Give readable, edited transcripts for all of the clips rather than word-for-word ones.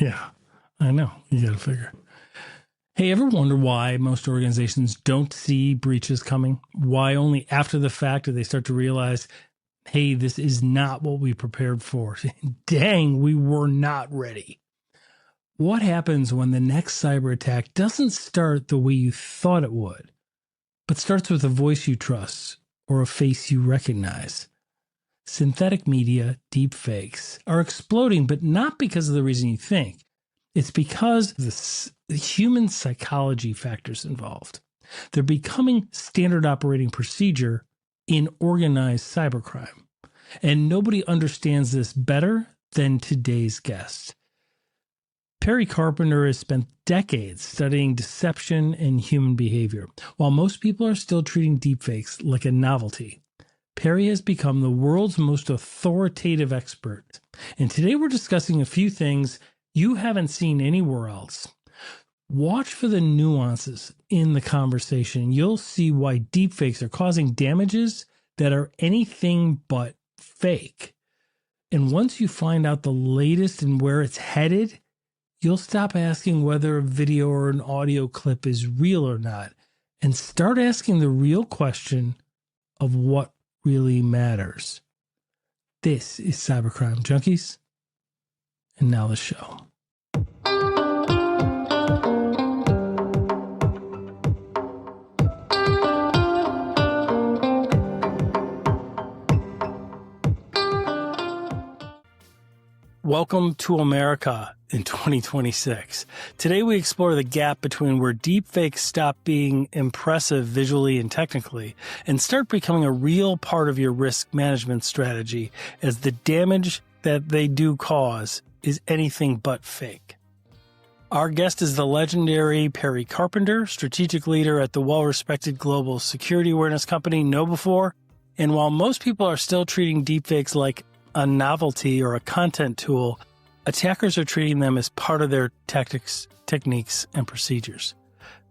Yeah, I know. You got to figure. Hey, ever wonder why most organizations don't see breaches coming? Why only after the fact do they start to realize, hey, this is not what we prepared for? Dang, we were not ready. What happens when the next cyber attack doesn't start the way you thought it would, but starts with a voice you trust or a face you recognize? Synthetic media, deepfakes, are exploding, but not because of the reason you think. It's because of the human psychology factors involved. They're becoming standard operating procedure in organized cybercrime. And nobody understands this better than today's guest. Perry Carpenter has spent decades studying deception and human behavior. While most people are still treating deepfakes like a novelty, Perry has become the world's most authoritative expert. And today we're discussing a few things you haven't seen anywhere else. Watch for the nuances in the conversation. You'll see why deepfakes are causing damages that are anything but fake. And once you find out the latest and where it's headed, you'll stop asking whether a video or an audio clip is real or not, and start asking the real question of what really matters. This is Cybercrime Junkies, and now the show. Welcome to America in 2026. Today we explore the gap between where deepfakes stop being impressive visually and technically and start becoming a real part of your risk management strategy, as the damage that they do cause is anything but fake. Our guest is the legendary Perry Carpenter, strategic leader at the well-respected global security awareness company KnowBe4. And while most people are still treating deepfakes like a novelty or a content tool, attackers are treating them as part of their tactics, techniques, and procedures.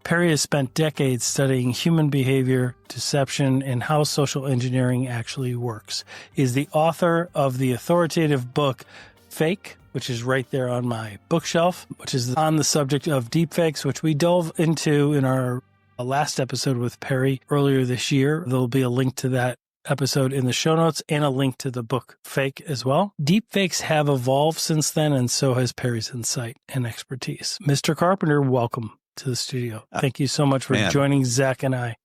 Perry has spent decades studying human behavior, deception, and how social engineering actually works. He is the author of the authoritative book Fake, which is right there on my bookshelf, which is on the subject of deepfakes, which we dove into in our last episode with Perry earlier this year. There'll be a link to that episode in the show notes and a link to the book Fake as well. Deepfakes have evolved since then, and so has Perry's insight and expertise. Mr. Carpenter, welcome to the studio. Thank you so much for joining Zach and I.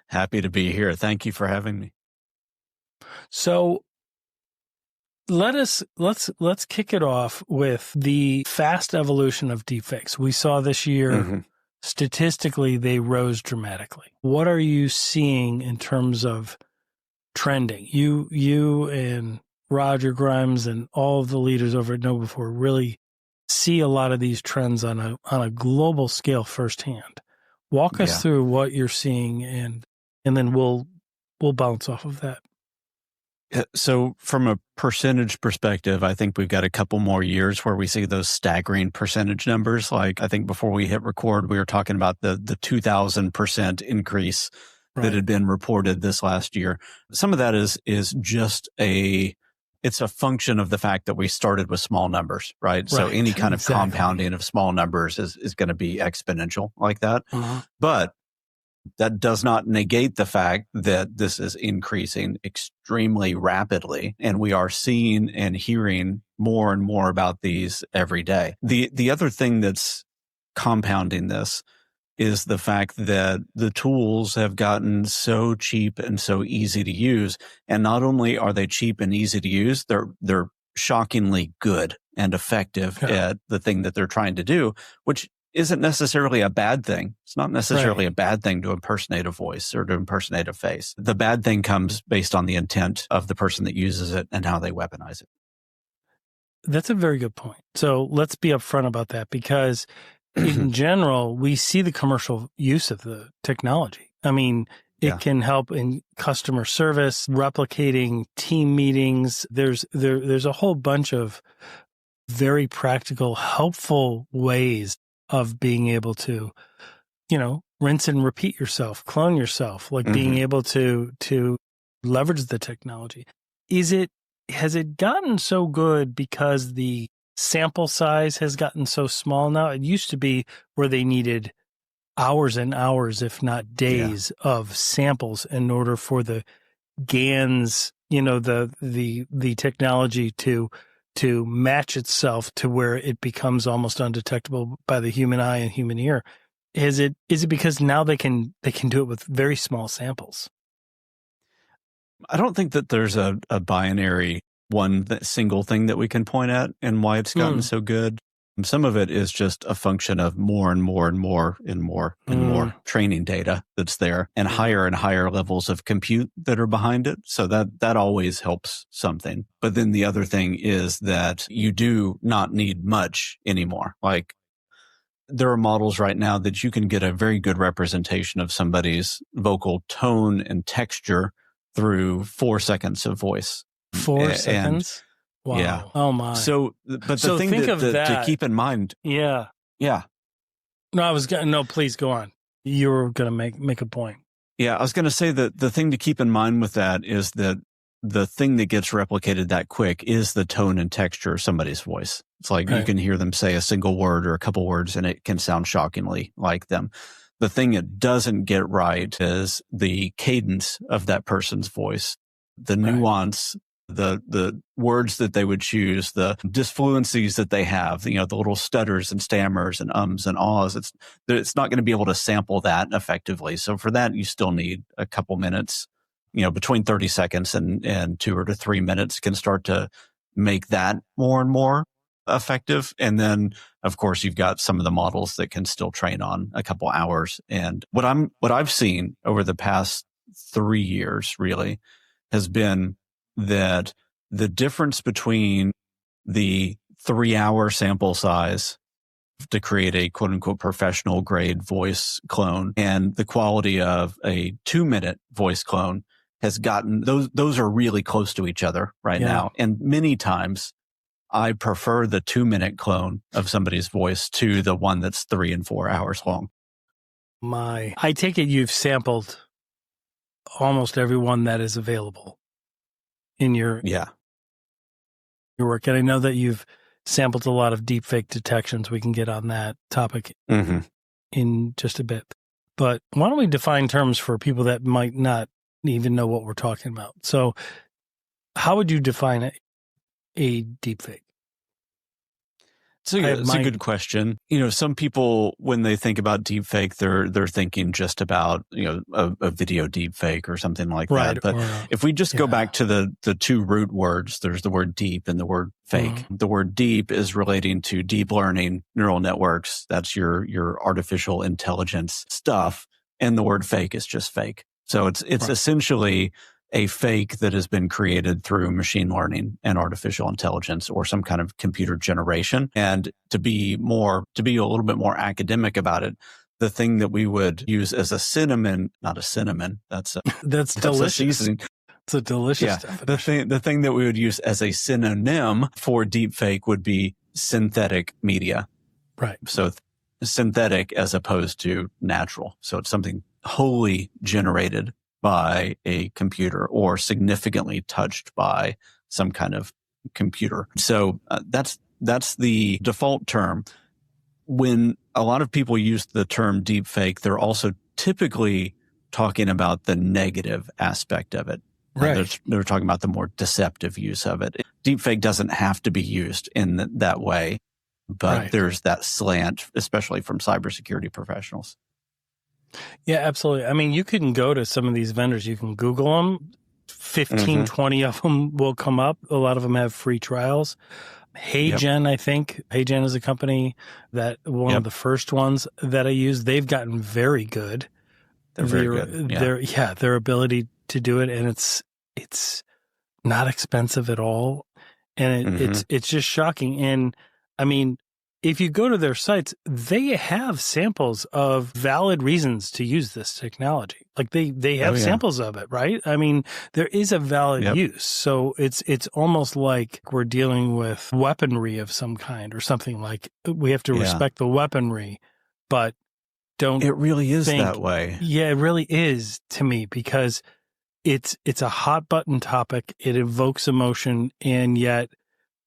Happy to be here. Thank you for having me. So let's kick it off with the fast evolution of deepfakes. We saw this year, statistically, they rose dramatically. What are you seeing in terms of trending? You and Roger Grimes and all of the leaders over at KnowBe4 really see a lot of these trends on a global scale firsthand. Walk us through what you're seeing, and then we'll bounce off of that. So from a percentage perspective, I think we've got a couple more years where we see those staggering percentage numbers. Like, I think before we hit record, we were talking about the 2,000% increase that had been reported this last year. Some of that is just it's a function of the fact that we started with small numbers, right? So any kind of compounding of small numbers is going to be exponential like that. But that does not negate the fact that this is increasing extremely rapidly, and we are seeing and hearing more and more about these every day. The other thing that's compounding this is the fact that the tools have gotten so cheap and so easy to use. And not only are they cheap and easy to use, they're shockingly good and effective at the thing that they're trying to do, which isn't necessarily a bad thing. It's not necessarily a bad thing to impersonate a voice or to impersonate a face. The bad thing comes based on the intent of the person that uses it and how they weaponize it. That's a very good point. So let's be upfront about that, because in general, we see the commercial use of the technology. I mean, it can help in customer service, replicating team meetings. There's a whole bunch of very practical, helpful ways of being able to, rinse and repeat yourself, clone yourself, like being able to leverage the technology. Has it gotten so good because the sample size has gotten so small now. It used to be where they needed hours and hours, if not days, of samples in order for the GANs, the technology to match itself to where it becomes almost undetectable by the human eye and human ear. Is it because now they can do it with very small samples? I don't think that there's a binary single thing that we can point at and why it's gotten so good. Some of it is just a function of more and more and more and more and more training data that's there, and higher levels of compute that are behind it. So that always helps something. But then the other thing is that you do not need much anymore. Like, there are models right now that you can get a very good representation of somebody's vocal tone and texture through 4 seconds of voice. 4 seconds? Wow. Yeah. Oh my. So, but the thing that to keep in mind. Yeah. Yeah. No, please go on. You were going to make a point. Yeah. I was going to say that the thing to keep in mind with that is that the thing that gets replicated that quick is the tone and texture of somebody's voice. It's like you can hear them say a single word or a couple words and it can sound shockingly like them. The thing it doesn't get right is the cadence of that person's voice, the nuance, the words that they would choose, the disfluencies that they have, the little stutters and stammers and ums and ahs. It's not going to be able to sample that effectively. So for that, you still need a couple minutes, between 30 seconds and 2 to 3 minutes can start to make that more and more effective. And then, of course, you've got some of the models that can still train on a couple hours. And what I've seen over the past 3 years really has been that the difference between the 3-hour sample size to create a quote unquote professional grade voice clone and the quality of a 2-minute voice clone has gotten those are really close to each other right now. And many times I prefer the 2-minute clone of somebody's voice to the one that's 3 and 4 hours long. I take it you've sampled almost everyone that is available in your work. And I know that you've sampled a lot of deepfake detections. We can get on that topic in just a bit. But why don't we define terms for people that might not even know what we're talking about? So how would you define a deepfake? It's a good question. Some people, when they think about deepfake, they're thinking just about, a video deepfake or something like that. But if we just go back to the two root words, there's the word deep and the word fake. The word deep is relating to deep learning neural networks. That's your artificial intelligence stuff. And the word fake is just fake. So it's essentially a fake that has been created through machine learning and artificial intelligence or some kind of computer generation. And to be a little bit more academic about it, the thing that we would use as a synonym, not a cinnamon, that's delicious. Seasoning. It's a delicious definition. The thing that we would use as a synonym for deepfake would be synthetic media. Right. So synthetic as opposed to natural. So it's something wholly generated by a computer or significantly touched by some kind of computer. So that's the default term. When a lot of people use the term deepfake, they're also typically talking about the negative aspect of it. Right. They're talking about the more deceptive use of it. Deepfake doesn't have to be used in that way, but there's that slant, especially from cybersecurity professionals. Yeah, absolutely. I mean, you can go to some of these vendors, you can Google them, 15, 20 of them will come up. A lot of them have free trials. HeyGen, I think. HeyGen is a company that one of the first ones that I used. They've gotten very good. They're very good. Their ability to do it, and it's not expensive at all. And it's just shocking. And I mean, if you go to their sites, they have samples of valid reasons to use this technology. Like they have samples of it, right? I mean, there is a valid use. So it's almost like we're dealing with weaponry of some kind or something. Like we have to respect the weaponry, but don't. It really is that way. Yeah, it really is to me because it's a hot button topic. It evokes emotion, and yet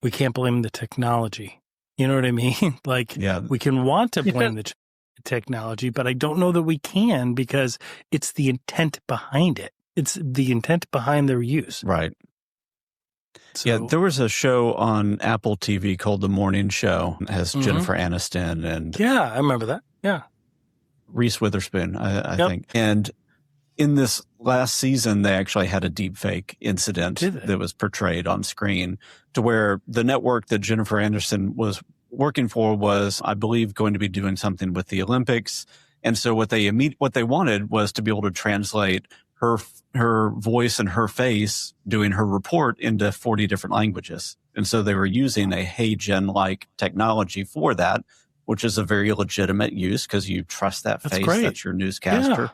we can't blame the technology. You know what I mean? Like, we can want to blame the technology, but I don't know that we can, because it's the intent behind it. It's the intent behind their use. Right. So, yeah, there was a show on Apple TV called The Morning Show. It has Jennifer Aniston and I remember that. Yeah. Reese Witherspoon, I think. And in this last season, they actually had a deepfake incident that was portrayed on screen, to where the network that Jennifer Aniston was working for was, I believe, going to be doing something with the Olympics. And so what they wanted was to be able to translate her voice and her face doing her report into 40 different languages. And so they were using a HeyGen-like technology for that, which is a very legitimate use, because you trust that face. That's your newscaster. Yeah.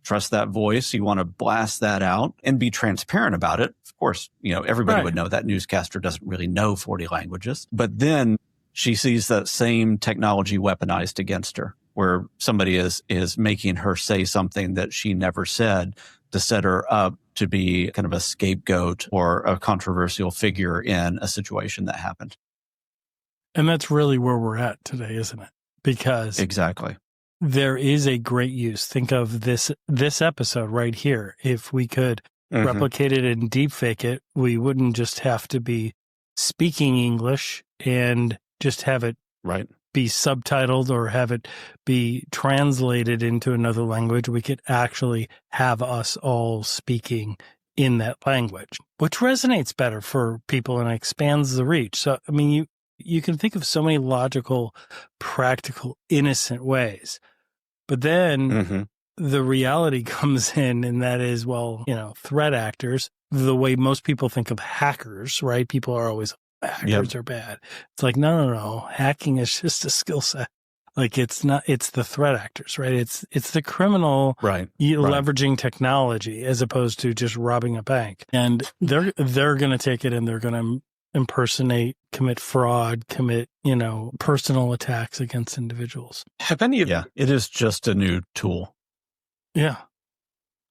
Trust that voice. You want to blast that out and be transparent about it. Of course, everybody would know that newscaster doesn't really know 40 languages. But then she sees that same technology weaponized against her, where somebody is making her say something that she never said to set her up to be kind of a scapegoat or a controversial figure in a situation that happened. And that's really where we're at today, isn't it? Because exactly, there is a great use. Think of this episode right here. If we could replicate it and deepfake it, we wouldn't just have to be speaking English and just have it be subtitled or have it be translated into another language. We could actually have us all speaking in that language, which resonates better for people and expands the reach. So, I mean, you can think of so many logical, practical, innocent ways. But then the reality comes in, and that is, threat actors, the way most people think of hackers, right? People are always, hackers are bad. It's like, no. Hacking is just a skill set. Like, it's not, it's the threat actors, right? It's the criminal leveraging technology as opposed to just robbing a bank. And they're going to take it and they're going to impersonate, commit fraud, commit, personal attacks against individuals. Have any of it is just a new tool. Yeah.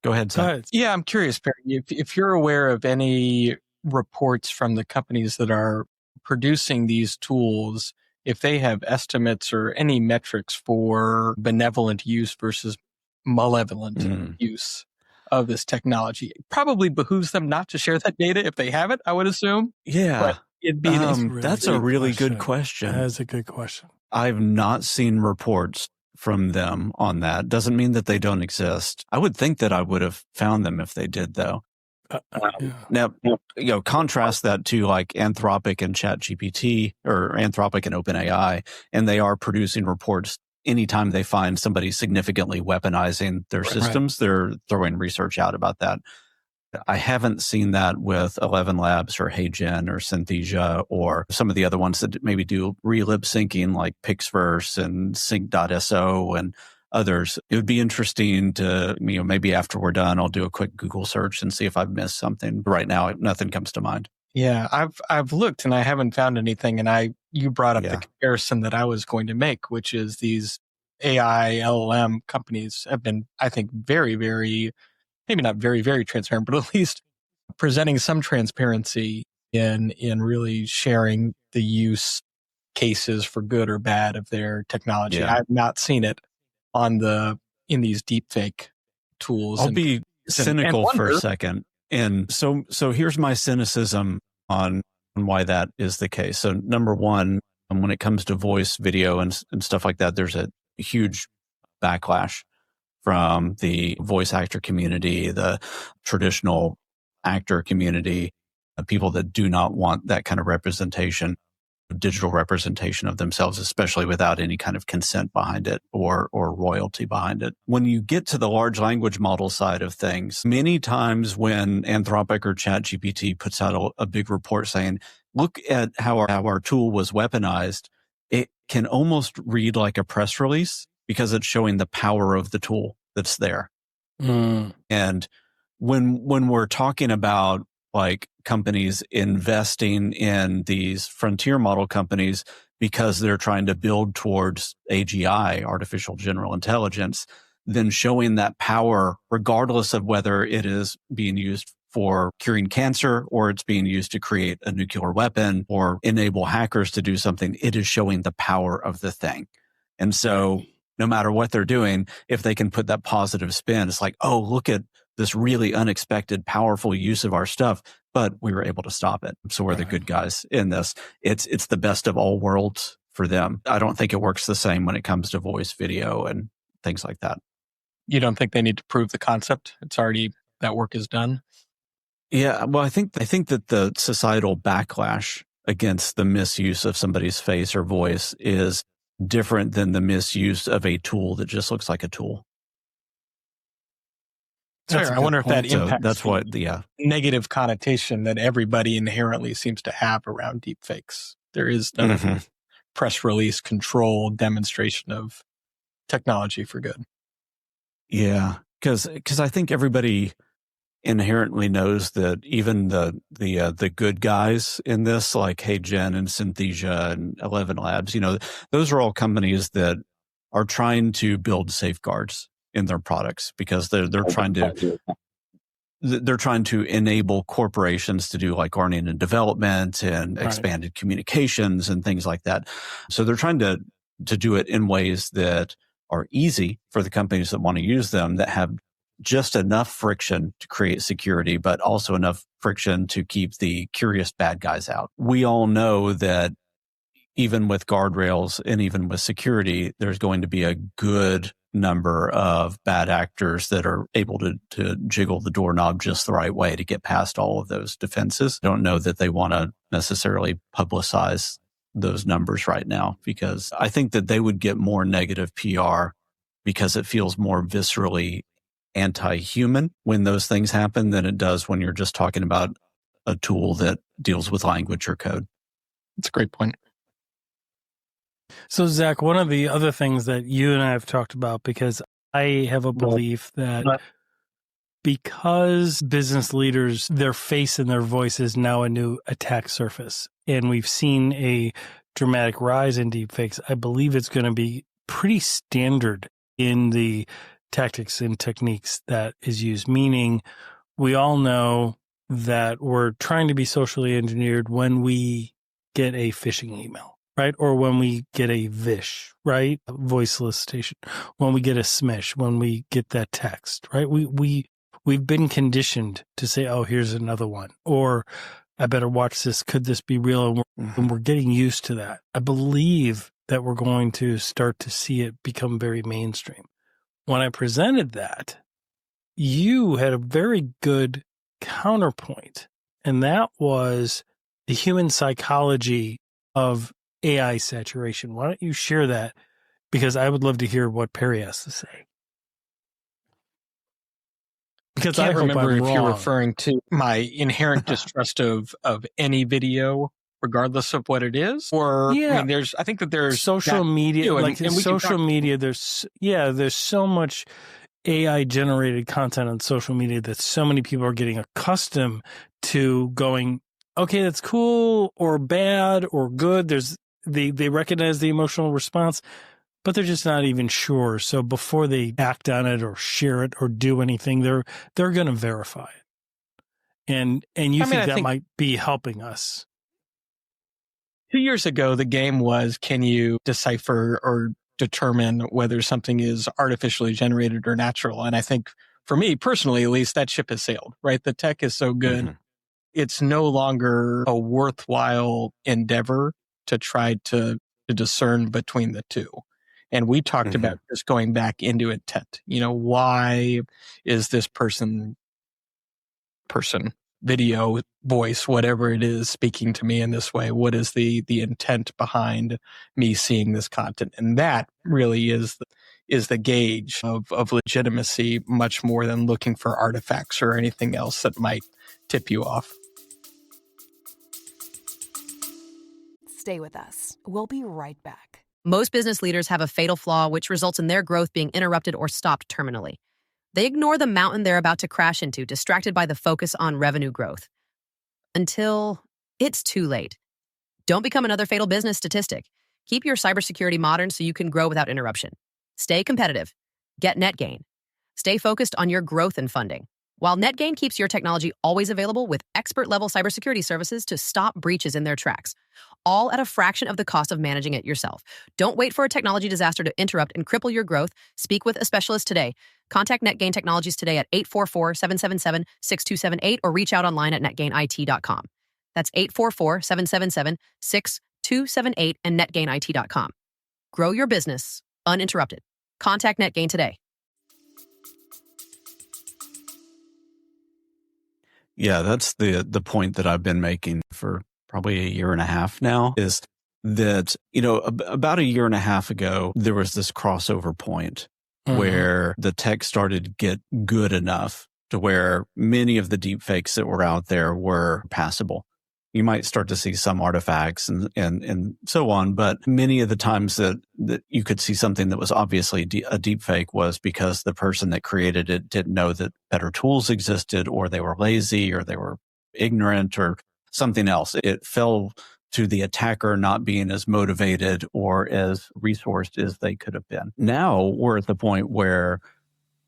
Go ahead, Sam. Yeah, I'm curious, Perry, if you're aware of any reports from the companies that are producing these tools, if they have estimates or any metrics for benevolent use versus malevolent use of this technology. It probably behooves them not to share that data if they have it, I would assume. Yeah. But it'd be that's a really good question. That is a good question. I've not seen reports from them on that. Doesn't mean that they don't exist. I would think that I would have found them if they did, though. Now, contrast that to like Anthropic and ChatGPT, or Anthropic and OpenAI, and they are producing reports anytime they find somebody significantly weaponizing their systems. They're throwing research out about that. I haven't seen that with 11 Labs or HeyGen or Synthesia or some of the other ones that maybe do relib syncing like Pixverse and Sync.so and others. It would be interesting to, maybe after we're done, I'll do a quick Google search and see if I've missed something. But right now, nothing comes to mind. Yeah, I've looked and I haven't found anything. And you brought up the comparison that I was going to make, which is these AI LLM companies have been, I think, very, very, maybe not very, very transparent, but at least presenting some transparency in really sharing the use cases for good or bad of their technology. Yeah. I've not seen it in these deepfake tools. I'll be cynical for a second. And so here's my cynicism on why that is the case. So number one, when it comes to voice, video, and stuff like that, there's a huge backlash from the voice actor community, the traditional actor community, people that do not want that kind of representation, digital representation of themselves, especially without any kind of consent behind it or royalty behind it. When you get to the large language model side of things, many times when Anthropic or ChatGPT puts out a big report saying, look at how our tool was weaponized, it can almost read like a press release because it's showing the power of the tool that's there. And when we're talking about like companies investing in these frontier model companies because they're trying to build towards AGI, artificial general intelligence, then showing that power, regardless of whether it is being used for curing cancer, or it's being used to create a nuclear weapon or enable hackers to do something, it is showing the power of the thing. And so no matter what they're doing, if they can put that positive spin, it's like, oh, look at this really unexpected, powerful use of our stuff, but we were able to stop it. So we're the good guys in this. It's the best of all worlds for them. I don't think it works the same when it comes to voice, video, and things like that. You don't think they need to prove the concept? It's already, that work is done? Yeah, well, I think that the societal backlash against the misuse of somebody's face or voice is different than the misuse of a tool that just looks like a tool. I wonder if that impacts that's what the negative connotation that everybody inherently seems to have around deepfakes. There is no press release control demonstration of technology for good. Yeah, because I think everybody inherently knows that even the good guys in this, like HeyGen and Synthesia and 11 Labs, those are all companies that are trying to build safeguards in their products because they're trying to enable corporations to do like learning and development and expanded communications and things like that. So they're trying to do it in ways that are easy for the companies that want to use them, that have just enough friction to create security, but also enough friction to keep the curious bad guys out. We all know that even with guardrails and even with security, there's going to be a good number of bad actors that are able to jiggle the doorknob just the right way to get past all of those defenses. I don't know that they want to necessarily publicize those numbers right now, because I think that they would get more negative PR because it feels more viscerally anti-human when those things happen than it does when you're just talking about a tool that deals with language or code. That's a great point. So, Zach, one of the other things that you and I have talked about, because I have a belief that because business leaders, their face and their voice is now a new attack surface, and we've seen a dramatic rise in deepfakes, I believe it's going to be pretty standard in the tactics and techniques that is used, meaning we all know that we're trying to be socially engineered when we get a phishing email, right? Or when we get a VISH, right? A voice solicitation, when we get a SMISH, when we get that text, right? We've been conditioned to say, oh, here's another one, or I better watch this. Could this be real? And we're getting used to that. I believe that we're going to start to see it become very mainstream. When I presented that, you had a very good counterpoint, and that was the human psychology of AI saturation. Why don't you share that? Because I would love to hear what Perry has to say. Because I can't remember if you're wrong. referring to my inherent distrust of any video, regardless of what it is, or I mean, I think that there's social media, and social media. There's so much AI generated content on social media that so many people are getting accustomed to going, okay, that's cool or bad or good. They recognize the emotional response, but they're just not even sure. So before they act on it or share it or do anything, they're going to verify it. And you think that might be helping us. 2 years ago, the game was, can you decipher or determine whether something is artificially generated or natural? And I think for me personally, at least, that ship has sailed, right? The tech is so good. It's no longer a worthwhile endeavor to try to discern between the two. And we talked about just going back into intent. Why is this person, video, voice, whatever it is, speaking to me in this way? What is the intent behind me seeing this content? And that really is the gauge of legitimacy, much more than looking for artifacts or anything else that might tip you off. Stay with us. We'll be right back. Most business leaders have a fatal flaw which results in their growth being interrupted or stopped terminally. They ignore the mountain they're about to crash into, distracted by the focus on revenue growth. Until it's too late. Don't become another fatal business statistic. Keep your cybersecurity modern so you can grow without interruption. Stay competitive. Get net gain. Stay focused on your growth and funding. while NetGain keeps your technology always available with expert-level cybersecurity services to stop breaches in their tracks, all at a fraction of the cost of managing it yourself. Don't wait for a technology disaster to interrupt and cripple your growth. Speak with a specialist today. Contact NetGain Technologies today at 844-777-6278 or reach out online at netgainit.com. That's 844-777-6278 and netgainit.com. Grow your business uninterrupted. Contact NetGain today. Yeah, that's the point that I've been making for probably a year and a half now, is that, about a year and a half ago, there was this crossover point where the tech started to get good enough to where many of the deepfakes that were out there were passable. You might start to see some artifacts and so on, but many of the times that you could see something that was obviously a deepfake was because the person that created it didn't know that better tools existed, or they were lazy, or they were ignorant, or something else. It fell to the attacker not being as motivated or as resourced as they could have been. Now we're at the point where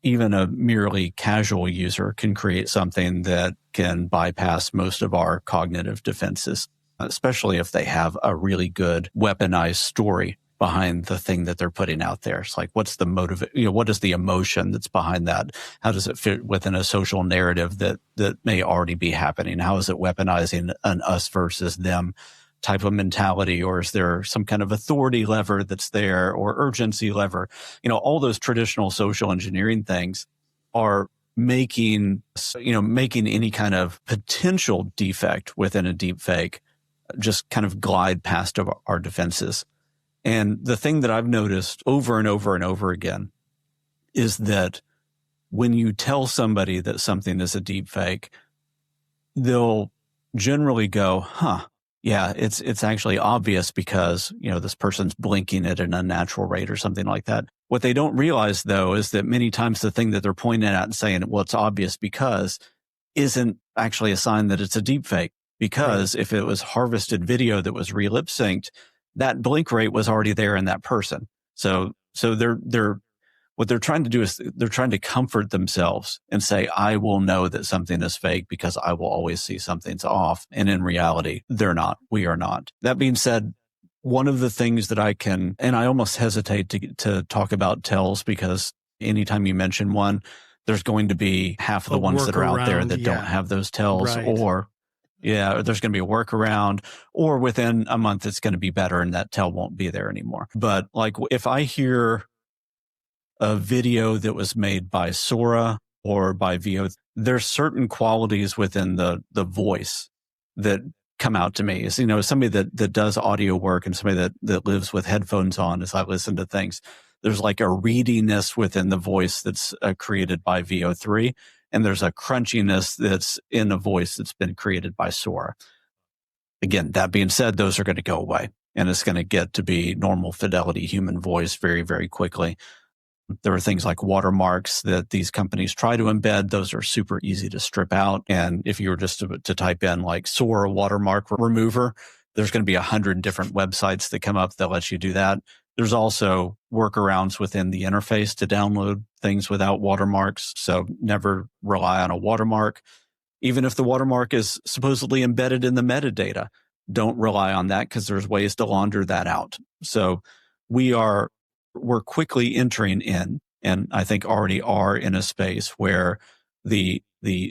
even a merely casual user can create something that can bypass most of our cognitive defenses, especially if they have a really good weaponized story behind the thing that they're putting out there. It's like, what's the motive? What is the emotion that's behind that? How does it fit within a social narrative that may already be happening? How is it weaponizing an us versus them type of mentality? Or is there some kind of authority lever that's there, or urgency lever? All those traditional social engineering things are making any kind of potential defect within a deepfake just kind of glide past our defenses. And the thing that I've noticed over and over and over again is that when you tell somebody that something is a deepfake, they'll generally go, huh, yeah, it's actually obvious because, this person's blinking at an unnatural rate or something like that. What they don't realize, though, is that many times the thing that they're pointing at and saying, well, it's obvious because, isn't actually a sign that it's a deepfake. Because if it was harvested video that was re-lip synced, that blink rate was already there in that person. So they're what they're trying to do is they're trying to comfort themselves and say, I will know that something is fake because I will always see something's off. And in reality, they're not. We are not. That being said, one of the things that I can, and I almost hesitate to talk about tells, because anytime you mention one, there's going to be half of the ones that are out there that don't have those tells, or there's going to be a workaround, or within a month it's going to be better and that tell won't be there anymore. But like, if I hear a video that was made by Sora or by VO, there's certain qualities within the voice that come out to me. As somebody that does audio work and somebody that lives with headphones on as I listen to things, there's like a readiness within the voice that's created by VO3. And there's a crunchiness that's in a voice that's been created by Sora. Again, that being said, those are going to go away, and it's going to get to be normal fidelity human voice very, very quickly. There are things like watermarks that these companies try to embed. Those are super easy to strip out. And if you were just to type in like Sora watermark remover, there's going to be 100 different websites that come up that let you do that. There's also workarounds within the interface to download things without watermarks. So never rely on a watermark. Even if the watermark is supposedly embedded in the metadata, don't rely on that, because there's ways to launder that out. So we're quickly entering in, and I think already are in a space where the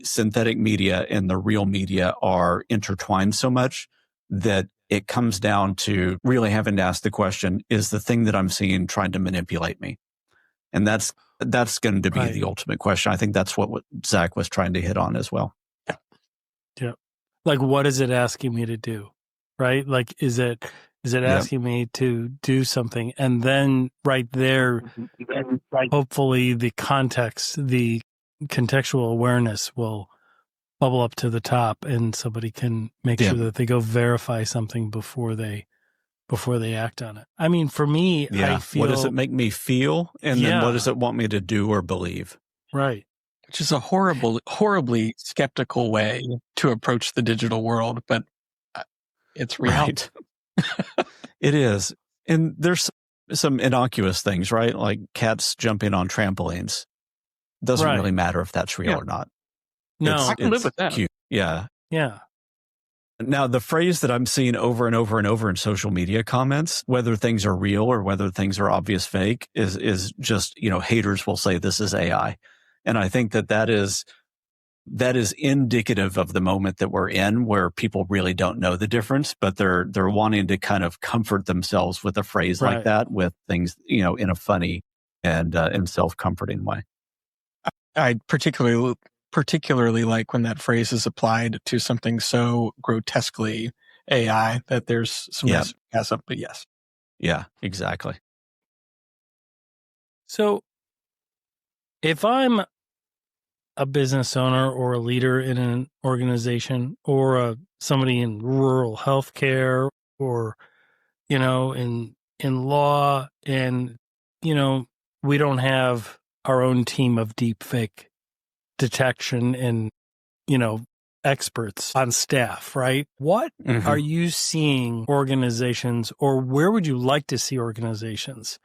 synthetic media and the real media are intertwined so much that it comes down to really having to ask the question, is the thing that I'm seeing trying to manipulate me? And that's going to be the ultimate question. I think that's what Zach was trying to hit on as well. Yeah. Like, what is it asking me to do? Right? Like, is it asking me to do something? And then right there, hopefully the context, the contextual awareness will bubble up to the top, and somebody can make sure that they go verify something before they act on it. I mean, for me, I feel, what does it make me feel? And then what does it want me to do or believe? Right. Which is a horribly skeptical way to approach the digital world, but it's reality. Right. It is. And there's some innocuous things, right? Like cats jumping on trampolines. Doesn't really matter if that's real or not. No, I can live with that. Cute. Yeah. Yeah. Now, the phrase that I'm seeing over and over and over in social media comments, whether things are real or whether things are obvious fake, is just, haters will say this is AI. And I think that is indicative of the moment that we're in, where people really don't know the difference, but they're wanting to kind of comfort themselves with a phrase like that, with things, in a funny and self-comforting way. I particularly like when that phrase is applied to something so grotesquely AI that there's some sarcasm, but yes. Yeah, exactly. So if I'm a business owner or a leader in an organization, or somebody in rural healthcare, or, in law, and, we don't have our own team of deepfake detection and, experts on staff, right? What are you seeing organizations, or where would you like to see organizations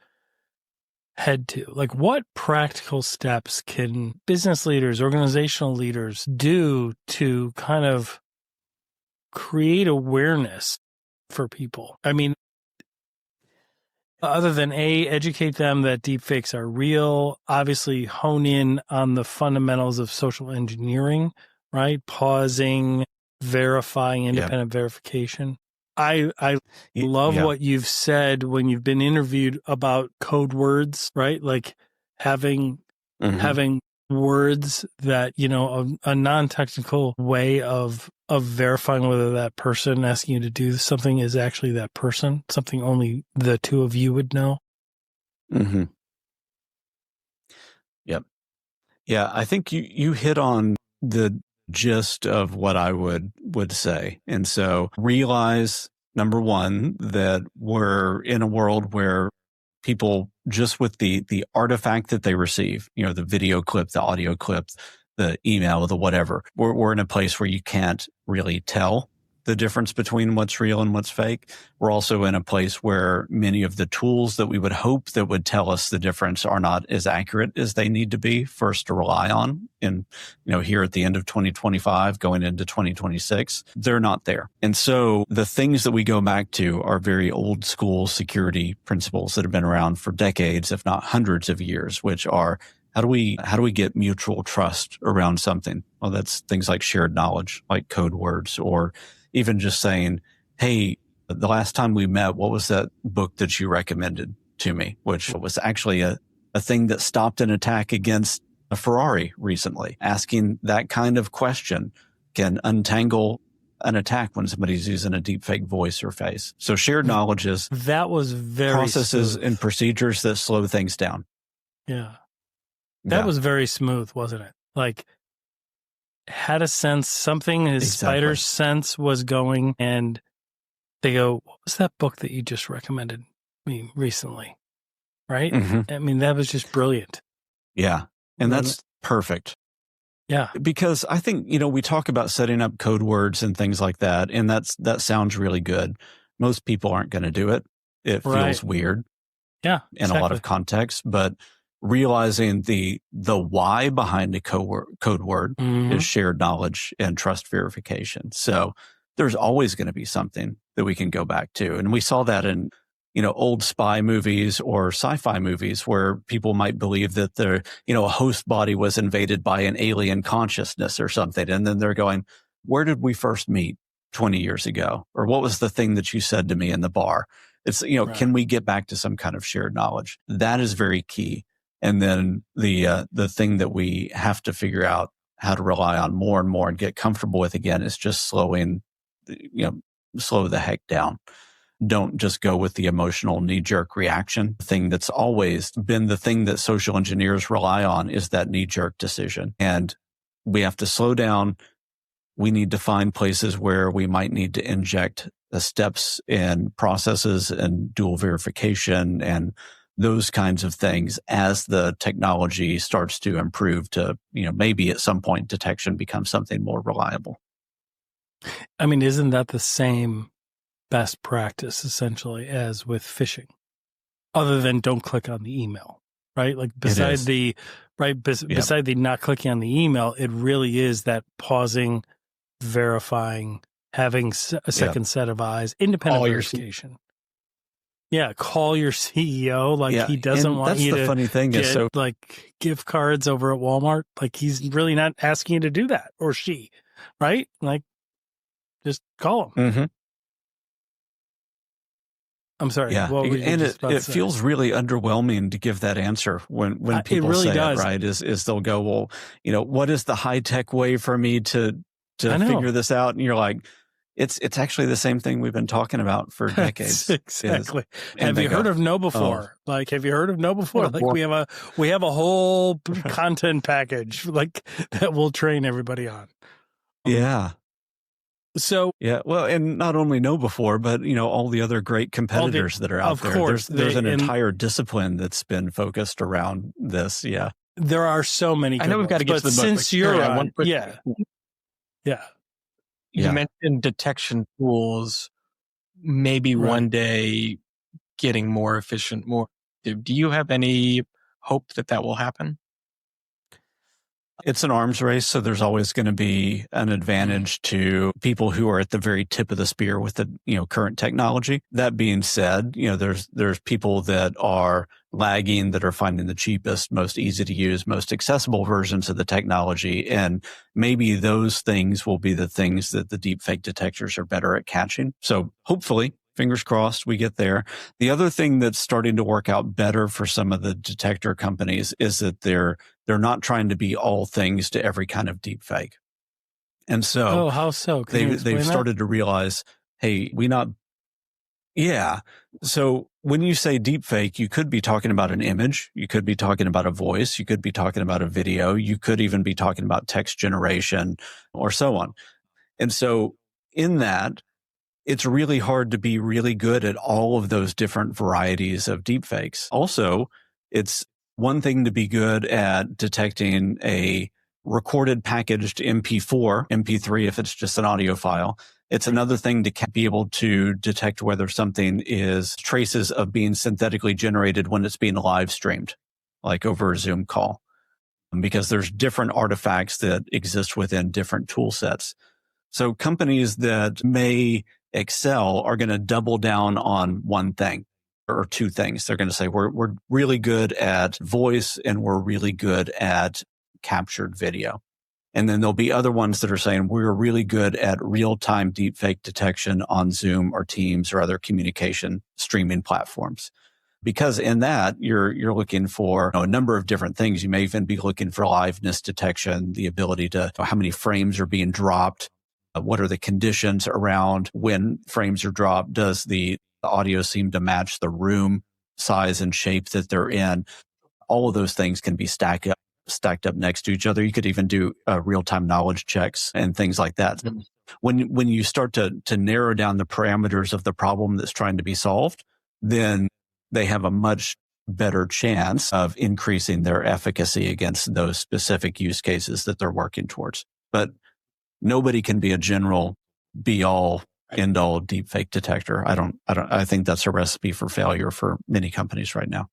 head to? Like, what practical steps can business leaders, organizational leaders do to kind of create awareness for people? I mean, other than educate them that deepfakes are real, obviously hone in on the fundamentals of social engineering, right? Pausing, verifying, independent verification. I love what you've said when you've been interviewed about code words, right? Like having words that, a non-technical way of verifying whether that person asking you to do something is actually that person, something only the two of you would know. Yep. Yeah, I think you hit on the gist of what I would say. And so realize, number one, that we're in a world where people, just with the artifact that they receive, the video clip, the audio clip, the email, the whatever, we're in a place where you can't really tell the difference between what's real and what's fake. We're also in a place where many of the tools that we would hope that would tell us the difference are not as accurate as they need to be for us to rely on. And, here at the end of 2025, going into 2026, they're not there. And so the things that we go back to are very old school security principles that have been around for decades, if not hundreds of years, which are, how do we get mutual trust around something? Well, that's things like shared knowledge, like code words, or even just saying, hey, the last time we met, what was that book that you recommended to me? Which was actually a thing that stopped an attack against a Ferrari recently. Asking that kind of question can untangle an attack when somebody's using a deepfake voice or face. So shared knowledge is that was very processes smooth. and procedures that slow things down. Yeah. That was very smooth, wasn't it? Like, had a sense, something, his spider sense was going, and they go, what was that book that you just recommended me recently? Right? I mean, that was just brilliant. Yeah. And that's perfect. Yeah. Because I think, we talk about setting up code words and things like that, and that sounds really good. Most people aren't going to do it. It feels weird. Yeah. In a lot of context, but realizing the why behind a code word is shared knowledge and trust verification. So there's always going to be something that we can go back to. And we saw that in, old spy movies or sci-fi movies where people might believe that their, a host body was invaded by an alien consciousness or something. And then they're going, where did we first meet 20 years ago? Or what was the thing that you said to me in the bar? It's, can we get back to some kind of shared knowledge? That is very key. And then the thing that we have to figure out how to rely on more and more and get comfortable with again is just slow the heck down. Don't just go with the emotional knee-jerk reaction. The thing that's always been the thing that social engineers rely on is that knee-jerk decision. And we have to slow down. We need to find places where we might need to inject the steps and processes and dual verification and those kinds of things as the technology starts to improve to, maybe at some point detection becomes something more reliable. I mean, isn't that the same best practice essentially as with phishing? Other than don't click on the email. right? Like beside the not clicking on the email, it really is that pausing, verifying, having a second set of eyes, independent verification. Yeah, call your CEO. Like he doesn't want you to funny thing get is like gift cards over at Walmart. Like he's really not asking you to do that, or she, right? Like just call him. Mm-hmm. I'm sorry. Yeah, and it feels really underwhelming to give that answer when people really say does. It, right? Is they'll go, well, what is the high tech way for me to figure this out? And you're like, it's actually the same thing we've been talking about for decades. Exactly. Have you heard of Know Before? Like, have you heard of Know Before? Like, we have a whole content package like that we'll train everybody on. Yeah. So well, and not only Know Before, but all the other great competitors that are out there. Course, there's an entire discipline that's been focused around this. Yeah, there are so many. I know we've got to get to the book. Since you're on, you mentioned detection tools. Maybe one day getting more efficient. Do you have any hope that will happen? It's an arms race, so there's always going to be an advantage to people who are at the very tip of the spear with the current technology. That being said, there's people that are lagging, that are finding the cheapest, most easy to use, most accessible versions of the technology, and maybe those things will be the things that the deepfake detectors are better at catching. So hopefully, fingers crossed, we get there. The other thing that's starting to work out better for some of the detector companies is that they're not trying to be all things to every kind of deepfake. And so, how so? They've started to realize, hey, So when you say deepfake, you could be talking about an image, you could be talking about a voice, you could be talking about a video, you could even be talking about text generation or so on. And so in that, it's really hard to be really good at all of those different varieties of deepfakes. Also, it's one thing to be good at detecting a recorded packaged MP4, MP3 if it's just an audio file. It's another thing to be able to detect whether something is traces of being synthetically generated when it's being live streamed, like over a Zoom call, because there's different artifacts that exist within different tool sets. So companies that may excel are going to double down on one thing or two things. They're going to say, we're really good at voice and we're really good at captured video. And then there'll be other ones that are saying we're really good at real-time deepfake detection on Zoom or Teams or other communication streaming platforms. Because in that, you're looking for a number of different things. You may even be looking for liveness detection, the ability to know how many frames are being dropped, what are the conditions around when frames are dropped, does the audio seem to match the room size and shape that they're in. All of those things can be stacked up next to each other. You could even do real-time knowledge checks and things like that. Mm-hmm. When you start to narrow down the parameters of the problem that's trying to be solved, then they have a much better chance of increasing their efficacy against those specific use cases that they're working towards. But nobody can be a general be-all, end-all deepfake detector. I think that's a recipe for failure for many companies right now.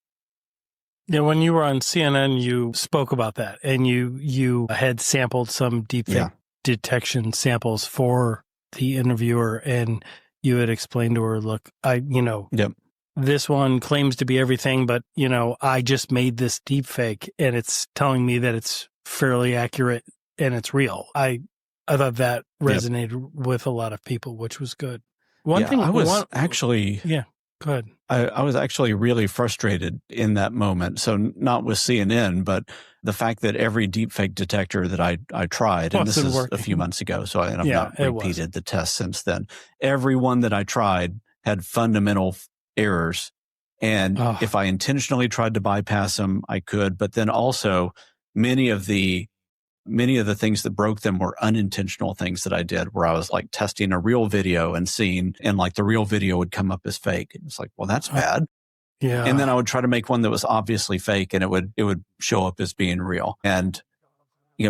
Yeah, when you were on CNN, you spoke about that, and you had sampled some deepfake detection samples for the interviewer, and you had explained to her, look, this one claims to be everything, but, I just made this deepfake, and it's telling me that it's fairly accurate and it's real. I thought that resonated with a lot of people, which was good. Go ahead. I was actually really frustrated in that moment. So not with CNN, but the fact that every deepfake detector that I tried, and this is a few months ago, so I've not repeated the test since then. Every one that I tried had fundamental errors. And if I intentionally tried to bypass them, I could. But then also many of the things that broke them were unintentional things that I did, where I was like testing a real video and seeing, and like the real video would come up as fake. It's like, well, that's bad. Yeah. And then I would try to make one that was obviously fake, and it would show up as being real. And,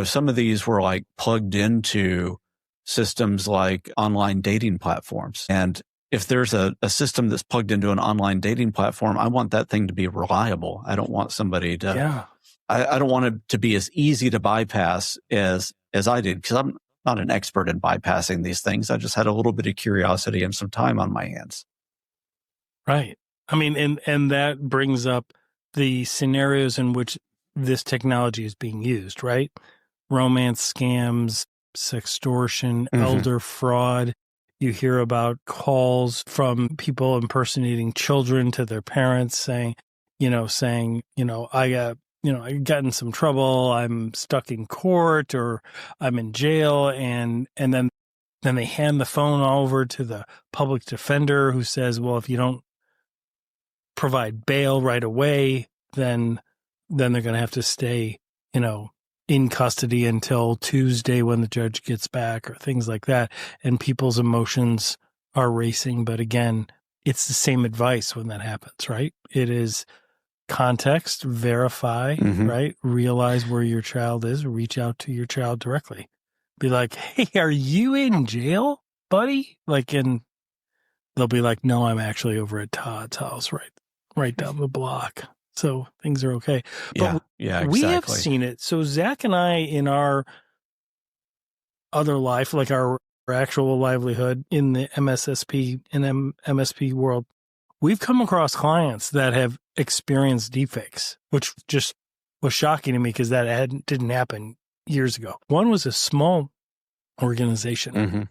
some of these were like plugged into systems like online dating platforms. And if there's a system that's plugged into an online dating platform, I want that thing to be reliable. I don't want somebody to, I don't want it to be as easy to bypass as I did, because I'm not an expert in bypassing these things. I just had a little bit of curiosity and some time on my hands. Right. I mean, and that brings up the scenarios in which this technology is being used, right? Romance scams, sextortion, elder fraud. You hear about calls from people impersonating children to their parents saying, I got in some trouble, I'm stuck in court or I'm in jail, and then they hand the phone over to the public defender who says, well, if you don't provide bail right away, then they're going to have to stay, in custody until Tuesday when the judge gets back, or things like that. And people's emotions are racing. But again, it's the same advice when that happens, right? It is context, verify, right? Realize where your child is, reach out to your child directly. Be like, hey, are you in jail, buddy? And they'll be like, no, I'm actually over at Todd's house, right down the block. So things are okay. But exactly. We have seen it. So Zach and I, in our other life, like our actual livelihood in the MSSP and MSP world, we've come across clients that have experienced deepfakes, which just was shocking to me because that didn't happen years ago. One was a small organization,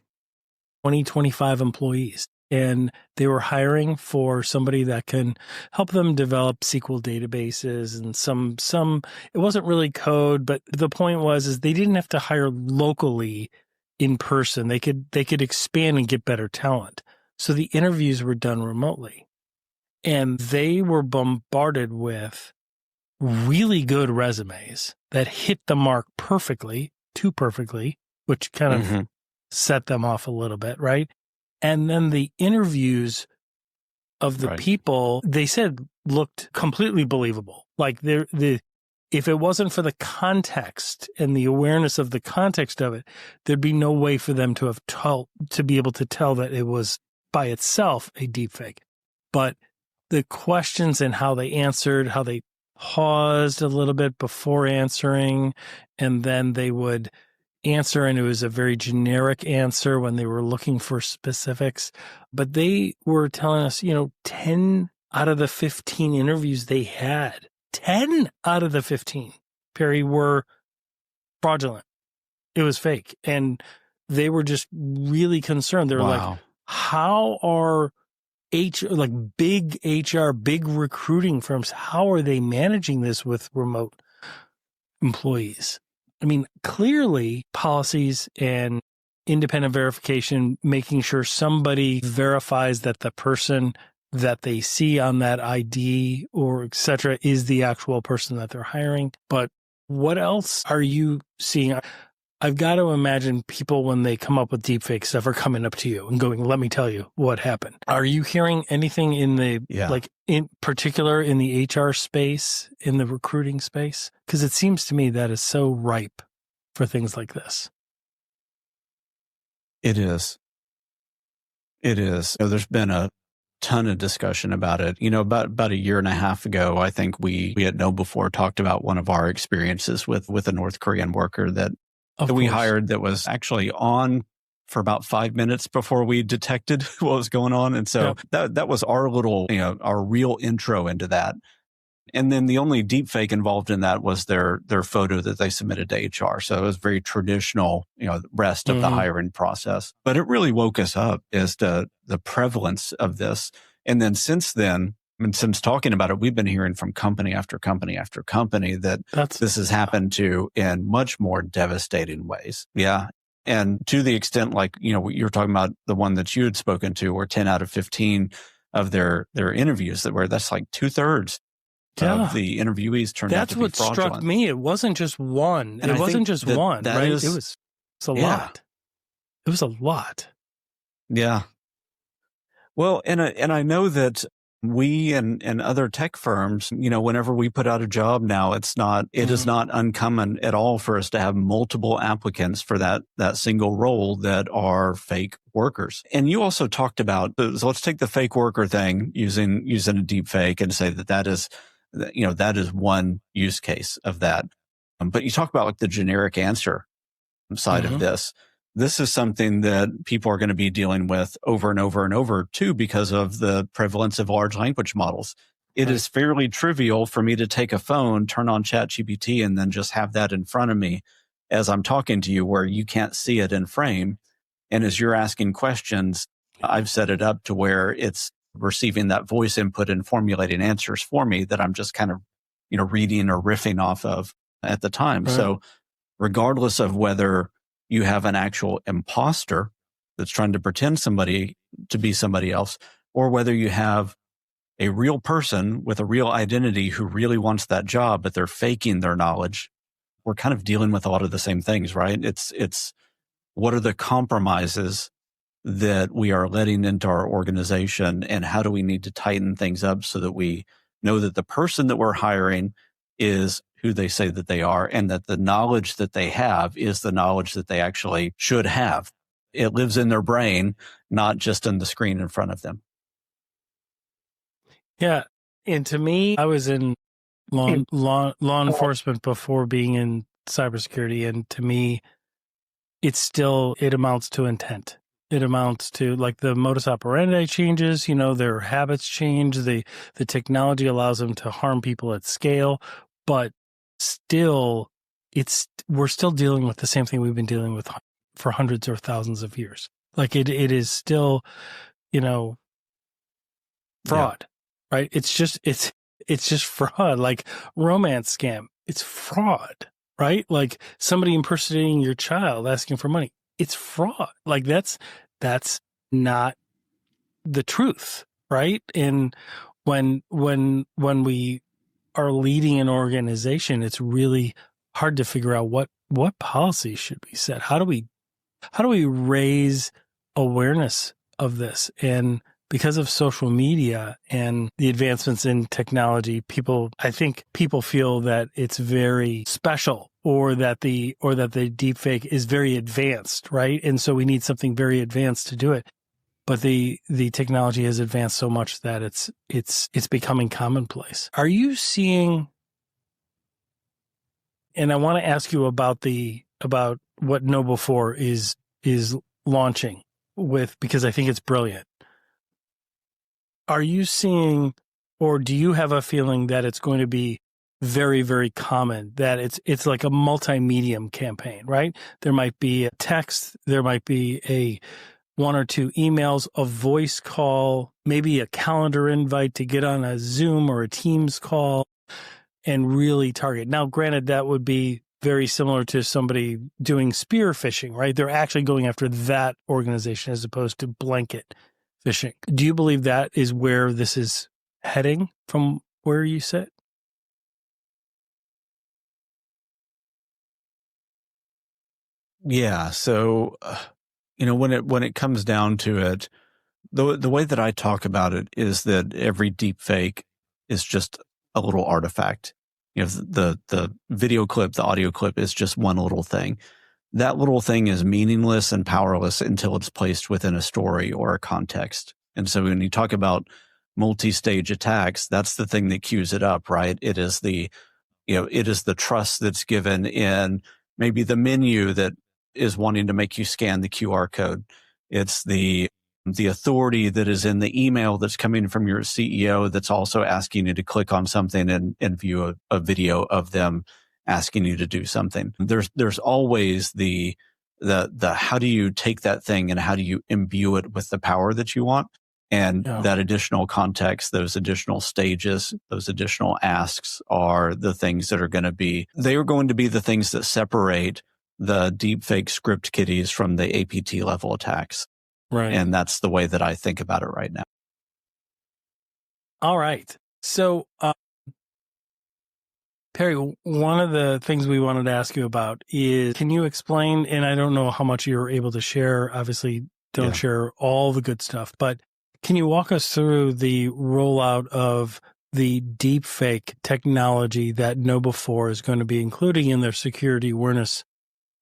20, 25 employees. And they were hiring for somebody that can help them develop SQL databases and some. It wasn't really code, but the point is they didn't have to hire locally in person. They could expand and get better talent. So the interviews were done remotely, and they were bombarded with really good resumes that hit the mark perfectly, too perfectly, which kind of set them off a little bit, right? And then the interviews of the people, they said, looked completely believable. Like if it wasn't for the context and the awareness of the context of it, there'd be no way for them to be able to tell that it was by itself a deepfake. But the questions and how they answered, how they paused a little bit before answering, and then they would answer, and it was a very generic answer when they were looking for specifics. But they were telling us, 10 out of the 15 interviews they had, 10 out of the 15, Perry, were fraudulent. It was fake. And they were just really concerned. They were like, how are big HR, big recruiting firms, how are they managing this with remote employees? I mean, clearly policies and independent verification, making sure somebody verifies that the person that they see on that ID or et cetera is the actual person that they're hiring. But what else are you seeing? I've got to imagine people, when they come up with deepfake stuff, are coming up to you and going, let me tell you what happened. Are you hearing anything in in particular in the HR space, in the recruiting space? Because it seems to me that is so ripe for things like this. It is. There's been a ton of discussion about it. About a year and a half ago, I think we had known before, talked about one of our experiences with a North Korean worker that we hired, that was actually on for about 5 minutes before we detected what was going on. And so that was our little, our real intro into that. And then the only deepfake involved in that was their photo that they submitted to HR. So it was very traditional, rest of the hiring process. But it really woke us up as to the prevalence of this. And then since then, and since talking about it, we've been hearing from company after company after company that this has happened to in much more devastating ways. Yeah. And to the extent, what you're talking about, the one that you had spoken to, where 10 out of 15 of their interviews that's like 2/3 of the interviewees turned out to be fraudulent. That's what struck me. It wasn't just one. And it wasn't just one, right? It was a lot. It was a lot. Yeah. Well, and I know that we and other tech firms, whenever we put out a job now, it is not uncommon at all for us to have multiple applicants for that single role that are fake workers. And you also talked about, so let's take the fake worker thing using a deep fake and say that is one use case of that. But you talk about like the generic answer side of this. This is something that people are going to be dealing with over and over and over too, because of the prevalence of large language models. It is fairly trivial for me to take a phone, turn on ChatGPT, and then just have that in front of me as I'm talking to you where you can't see it in frame. And as you're asking questions, I've set it up to where it's receiving that voice input and formulating answers for me that I'm just kind of, reading or riffing off of at the time. Right. So regardless of whether you have an actual imposter that's trying to pretend to be somebody else, or whether you have a real person with a real identity who really wants that job, but they're faking their knowledge, we're kind of dealing with a lot of the same things, right? It's what are the compromises that we are letting into our organization, and how do we need to tighten things up so that we know that the person that we're hiring is who they say that they are, and that the knowledge that they have is the knowledge that they actually should have. It lives in their brain, not just in the screen in front of them. Yeah. And to me, I was in law enforcement before being in cybersecurity. And to me, it amounts to intent. It amounts to like the modus operandi changes, their habits change. The technology allows them to harm people at scale, but still we're still dealing with the same thing we've been dealing with for hundreds or thousands of years. Like it is still, fraud, right? It's just fraud, like romance scam. It's fraud, right? Like somebody impersonating your child, asking for money. It's fraud. Like that's not the truth, right? And when we are leading an organization, it's really hard to figure out what policies should be set. How do we raise awareness of this? And because of social media and the advancements in technology, I think people feel that it's very special, or that the deepfake is very advanced, right? And so we need something very advanced to do it. But the technology has advanced so much that it's becoming commonplace. Are you seeing? And I want to ask you about what KnowBe4 is launching with, because I think it's brilliant. Are you seeing, or do you have a feeling that it's going to be very, very common, that it's like a multi-medium campaign, right? There might be a text, there might be one or two emails, a voice call, maybe a calendar invite to get on a Zoom or a Teams call and really target. Now, granted, that would be very similar to somebody doing spear phishing, right? They're actually going after that organization as opposed to blanket phishing. Do you believe that is where this is heading from where you sit? Yeah. So, when it comes down to it, the way that I talk about it is that every deep fake is just a little artifact. The video clip, the audio clip is just one little thing. That little thing is meaningless and powerless until it's placed within a story or a context. And so when you talk about multi-stage attacks, that's the thing that cues it up, right? It is the trust that's given in maybe the menu that is wanting to make you scan the QR code. It's the authority that is in the email that's coming from your CEO that's also asking you to click on something and view a video of them asking you to do something. There's always the how do you take that thing and how do you imbue it with the power that you want? And that additional context, those additional stages, those additional asks are the things that are going to be the things that separate the deepfake script kiddies from the APT level attacks. Right. And that's the way that I think about it right now. All right. So, Perry, one of the things we wanted to ask you about is, can you explain, and I don't know how much you're able to share, obviously don't share all the good stuff, but Can you walk us through the rollout of the deepfake technology that KnowBe4 is going to be including in their security awareness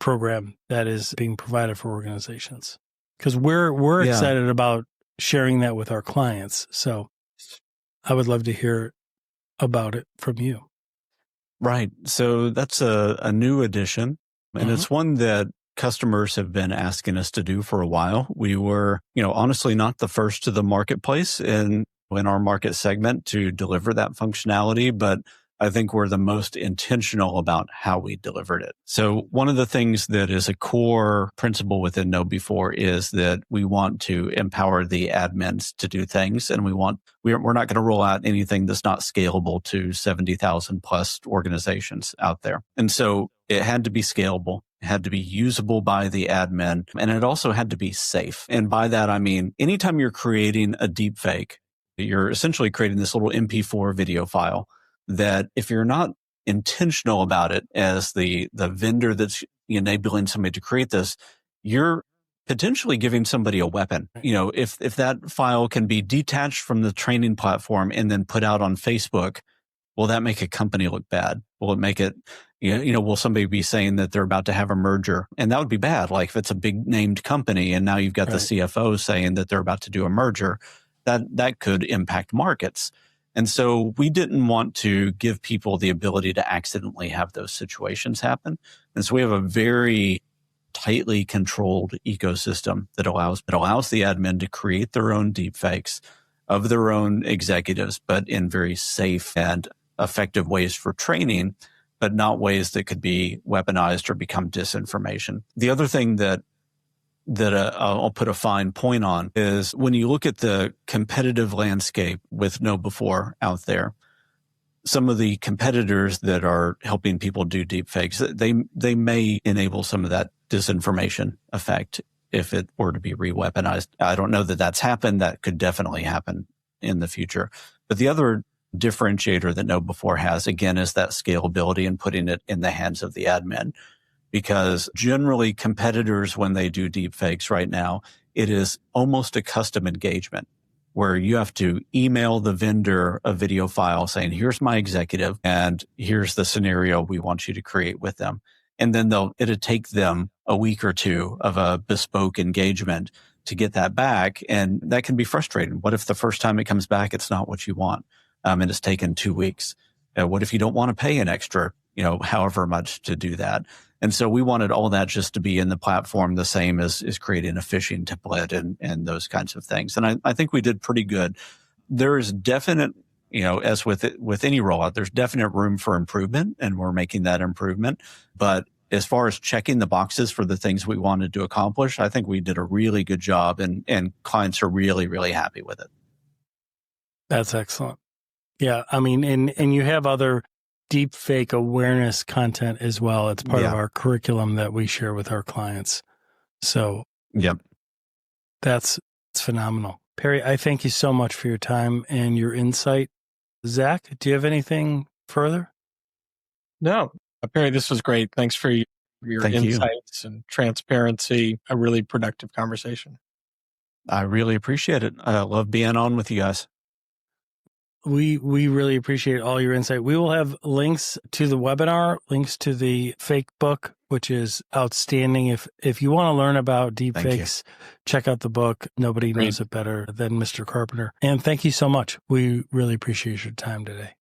program that is being provided for organizations? Because we're excited about sharing that with our clients. So I would love to hear about it from you. Right. So that's a new addition, and it's one that customers have been asking us to do for a while. We were, honestly not the first to the marketplace in our market segment to deliver that functionality, but I think we're the most intentional about how we delivered it. So one of the things that is a core principle within KnowBe4 is that we want to empower the admins to do things, and we're not going to roll out anything that's not scalable to 70,000 plus organizations out there. And so it had to be scalable. It had to be usable by the admin, and it also had to be safe. And by that, I mean, anytime you're creating a deepfake, you're essentially creating this little MP4 video file that if you're not intentional about it as the vendor that's enabling somebody to create this, you're potentially giving somebody a weapon. If that file can be detached from the training platform and then put out on Facebook, will that make a company look bad? Will it make it, will somebody be saying that they're about to have a merger? And that would be bad. Like if it's a big named company and now you've got the CFO saying that they're about to do a merger, that could impact markets. And so we didn't want to give people the ability to accidentally have those situations happen. And so we have a very tightly controlled ecosystem that allows the admin to create their own deepfakes of their own executives, but in very safe and effective ways for training, but not ways that could be weaponized or become disinformation. The other thing that I'll put a fine point on is when you look at the competitive landscape with KnowBe4 out there, some of the competitors that are helping people do deepfakes, they may enable some of that disinformation effect if it were to be re-weaponized. I don't know that that's happened. That could definitely happen in the future. But the other differentiator that KnowBe4 has, again, is that scalability and putting it in the hands of the admin. Because generally competitors, when they do deepfakes right now, it is almost a custom engagement where you have to email the vendor a video file saying, here's my executive and here's the scenario we want you to create with them. And then it'll take them a week or two of a bespoke engagement to get that back. And that can be frustrating. What if the first time it comes back, it's not what you want? And it's taken 2 weeks. What if you don't want to pay an extra, however much to do that? And so we wanted all that just to be in the platform, the same as creating a phishing template and those kinds of things. And I think we did pretty good. There is definite, as with any rollout, there's definite room for improvement, and we're making that improvement. But as far as checking the boxes for the things we wanted to accomplish, I think we did a really good job, and clients are really, really happy with it. That's excellent. Yeah. I mean, and you have other deepfake awareness content as well. It's part of our curriculum that we share with our clients. So that's phenomenal. Perry, I thank you so much for your time and your insight. Zach, do you have anything further? No, Perry, this was great. Thanks for your insights and transparency. A really productive conversation. I really appreciate it. I love being on with you guys. We really appreciate all your insight. We will have links to the webinar, links to the fake book, which is outstanding. If you want to learn about deepfakes, check out the book. Nobody knows it better than Mr. Carpenter. And thank you so much. We really appreciate your time today.